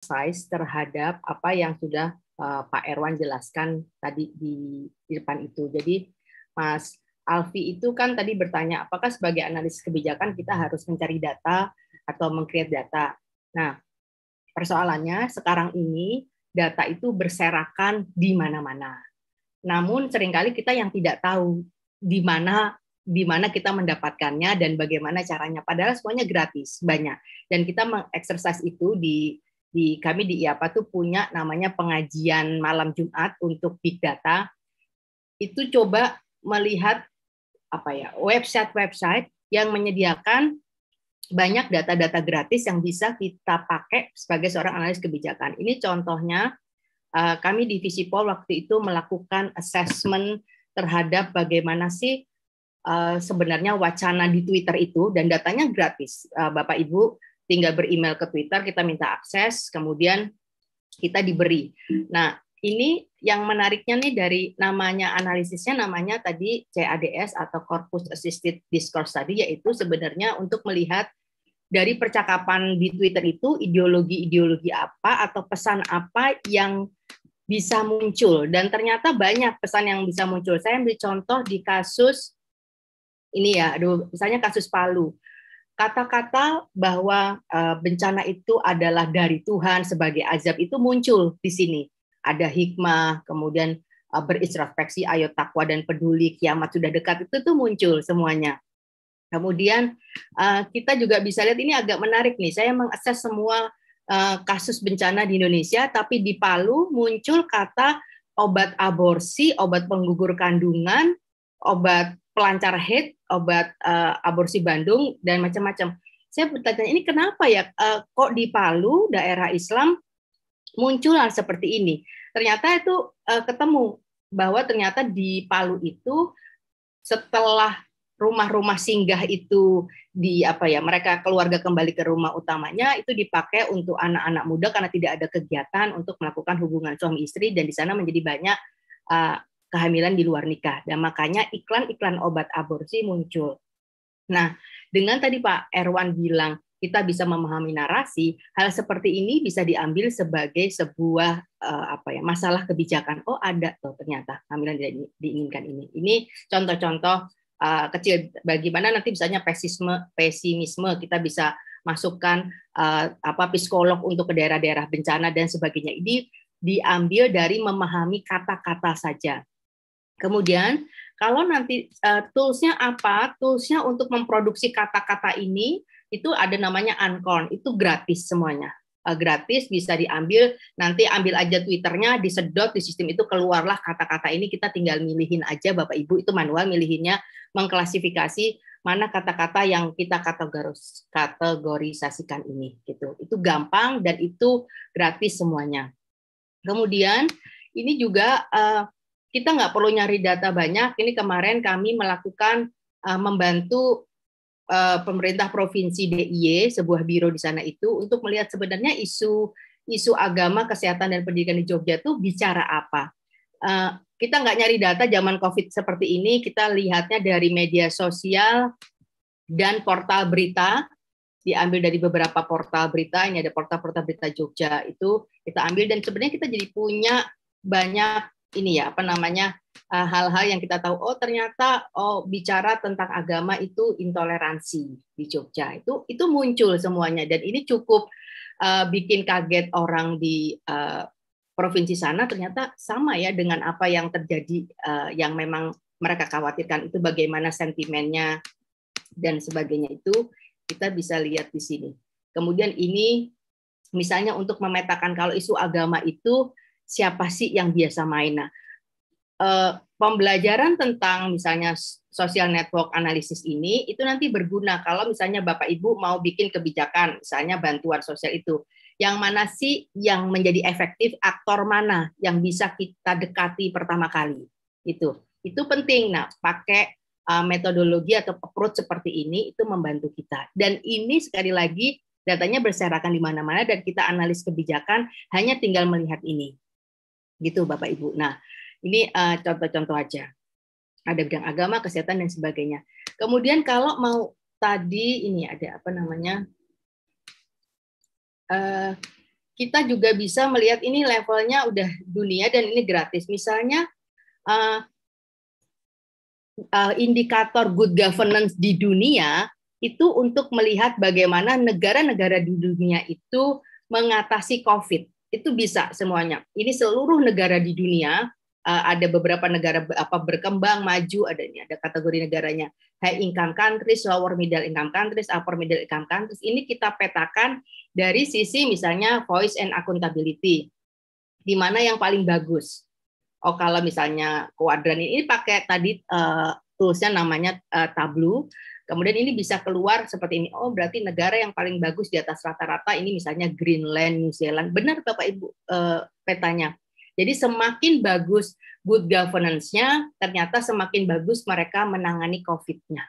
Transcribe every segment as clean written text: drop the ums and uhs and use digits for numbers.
size terhadap apa yang sudah Pak Erwan jelaskan tadi di depan itu. Jadi Mas Alfi itu kan tadi bertanya apakah sebagai analis kebijakan kita harus mencari data atau meng-create data. Nah, persoalannya sekarang ini data itu berserakan di mana-mana. Namun seringkali kita yang tidak tahu di mana kita mendapatkannya dan bagaimana caranya. Padahal semuanya gratis, banyak. Dan kita mengeksersis itu kami di IAPA tuh punya namanya pengajian malam Jumat untuk big data. Itu coba melihat website yang menyediakan banyak data-data gratis yang bisa kita pakai sebagai seorang analis kebijakan. Ini contohnya kami di Visipol waktu itu melakukan assessment terhadap bagaimana sih sebenarnya wacana di Twitter itu, dan datanya gratis. Bapak Ibu tinggal beremail ke Twitter, kita minta akses, kemudian kita diberi. Nah, ini yang menariknya nih dari namanya analisisnya, namanya tadi CADS atau Corpus Assisted Discourse tadi, yaitu sebenarnya untuk melihat dari percakapan di Twitter itu ideologi-ideologi apa atau pesan apa yang bisa muncul, dan ternyata banyak pesan yang bisa muncul. Saya ambil contoh di kasus ini ya, misalnya kasus Palu. Kata-kata bahwa bencana itu adalah dari Tuhan sebagai azab itu muncul di sini. Ada hikmah, kemudian berintrospeksi, ayo takwa dan peduli, kiamat sudah dekat, itu tuh muncul semuanya. Kemudian kita juga bisa lihat ini agak menarik nih. Saya mengakses semua kasus bencana di Indonesia, tapi di Palu muncul kata obat aborsi, obat penggugur kandungan, obat pelancar haid, obat aborsi Bandung, dan macam-macam. Saya bertanya, ini kenapa ya kok di Palu, daerah Islam, muncul hal seperti ini? Ternyata itu ketemu bahwa ternyata di Palu itu setelah rumah-rumah singgah itu mereka keluarga kembali ke rumah utamanya, itu dipakai untuk anak-anak muda karena tidak ada kegiatan untuk melakukan hubungan suami istri, dan di sana menjadi banyak kehamilan di luar nikah, dan makanya iklan-iklan obat aborsi muncul. Nah, dengan tadi Pak Erwan bilang kita bisa memahami narasi, hal seperti ini bisa diambil sebagai sebuah masalah kebijakan. Oh, ada tuh ternyata kehamilan tidak diinginkan ini. Ini contoh-contoh kecil bagaimana nanti misalnya pesimisme kita bisa masukkan psikolog untuk ke daerah-daerah bencana dan sebagainya. Ini diambil dari memahami kata-kata saja. Kemudian kalau nanti toolsnya apa? Toolsnya untuk memproduksi kata-kata ini itu ada namanya Uncorn, itu gratis semuanya. Gratis, bisa diambil, nanti ambil aja Twitternya, disedot di sistem itu keluarlah kata-kata ini, kita tinggal milihin aja Bapak Ibu, itu manual milihinnya, mengklasifikasi mana kata-kata yang kita kategorisasikan ini gitu. Itu gampang dan itu gratis semuanya. Kemudian ini juga kita nggak perlu nyari data banyak. Ini kemarin kami melakukan membantu pemerintah provinsi DIY, sebuah biro di sana itu, untuk melihat sebenarnya isu agama, kesehatan dan pendidikan di Jogja itu bicara apa. Kita nggak nyari data zaman COVID seperti ini, kita lihatnya dari media sosial dan portal berita, diambil dari beberapa portal berita. Ini ada portal-portal berita Jogja, itu kita ambil, dan sebenarnya kita jadi punya banyak hal-hal yang kita tahu. Oh, ternyata bicara tentang agama itu intoleransi di Jogja, itu muncul semuanya, dan ini cukup bikin kaget orang di provinsi sana. Ternyata sama ya dengan apa yang terjadi, yang memang mereka khawatirkan, itu bagaimana sentimennya dan sebagainya, itu kita bisa lihat di sini. Kemudian ini misalnya untuk memetakan kalau isu agama itu siapa sih yang biasa main. Nah, pembelajaran tentang misalnya social network analysis ini itu nanti berguna kalau misalnya Bapak Ibu mau bikin kebijakan, misalnya bantuan sosial itu. Yang mana sih yang menjadi efektif, aktor mana yang bisa kita dekati pertama kali. Itu penting. Nah, pakai metodologi atau approach seperti ini itu membantu kita. Dan ini sekali lagi datanya berserakan di mana-mana dan kita analis kebijakan hanya tinggal melihat ini. Gitu Bapak Ibu. Nah, ini contoh-contoh aja. Ada bidang agama, kesehatan dan sebagainya. Kemudian kalau mau tadi ini ada kita juga bisa melihat ini levelnya udah dunia dan ini gratis. Misalnya indikator good governance di dunia itu untuk melihat bagaimana negara-negara di dunia itu mengatasi COVID. Itu bisa semuanya. Ini seluruh negara di dunia, ada beberapa negara berkembang, maju, ada kategori negaranya. High income countries, lower middle income countries, upper middle income countries. Ini kita petakan dari sisi misalnya voice and accountability. Di mana yang paling bagus? Oh, kalau misalnya kuadran ini pakai tadi toolsnya namanya Tableau. Kemudian ini bisa keluar seperti ini. Oh, berarti negara yang paling bagus di atas rata-rata ini misalnya Greenland, New Zealand. Benar Bapak Ibu petanya. Jadi semakin bagus good governance-nya, ternyata semakin bagus mereka menangani COVID-nya.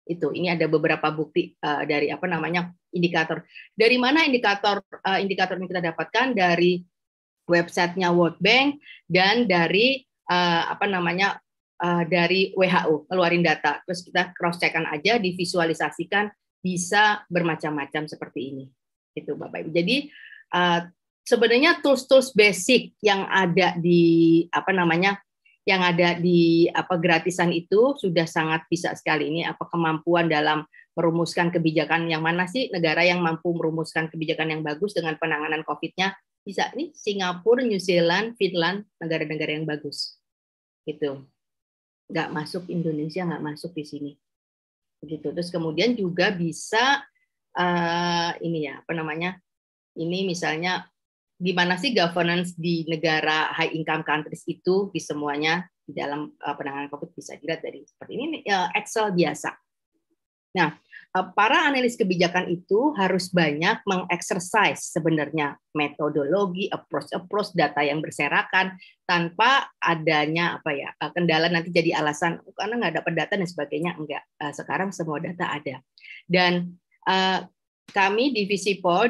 Itu ini ada beberapa bukti dari indikator. Dari mana indikator ini kita dapatkan? Dari websitenya World Bank dan dari dari WHO keluarin data. Terus kita cross check-kan aja, divisualisasikan, bisa bermacam-macam seperti ini. Itu Bapak Ibu. Jadi sebenarnya tools-tools basic yang ada di gratisan itu sudah sangat bisa sekali. Ini kemampuan dalam merumuskan kebijakan yang mana sih negara yang mampu merumuskan kebijakan yang bagus dengan penanganan COVID-nya. Bisa nih Singapura, New Zealand, Finland, negara-negara yang bagus. Gitu. Nggak masuk Indonesia, nggak masuk di sini. Begitu. Terus kemudian juga bisa ini misalnya gimana sih governance di negara high income countries itu di semuanya di dalam penanganan COVID bisa dilihat dari seperti ini Excel biasa. Nah, para analis kebijakan itu harus banyak mengeksersis sebenarnya metodologi, approach data yang berserakan tanpa adanya kendala nanti jadi alasan karena nggak dapat data dan sebagainya. Enggak, sekarang semua data ada. Dan kami divisi POL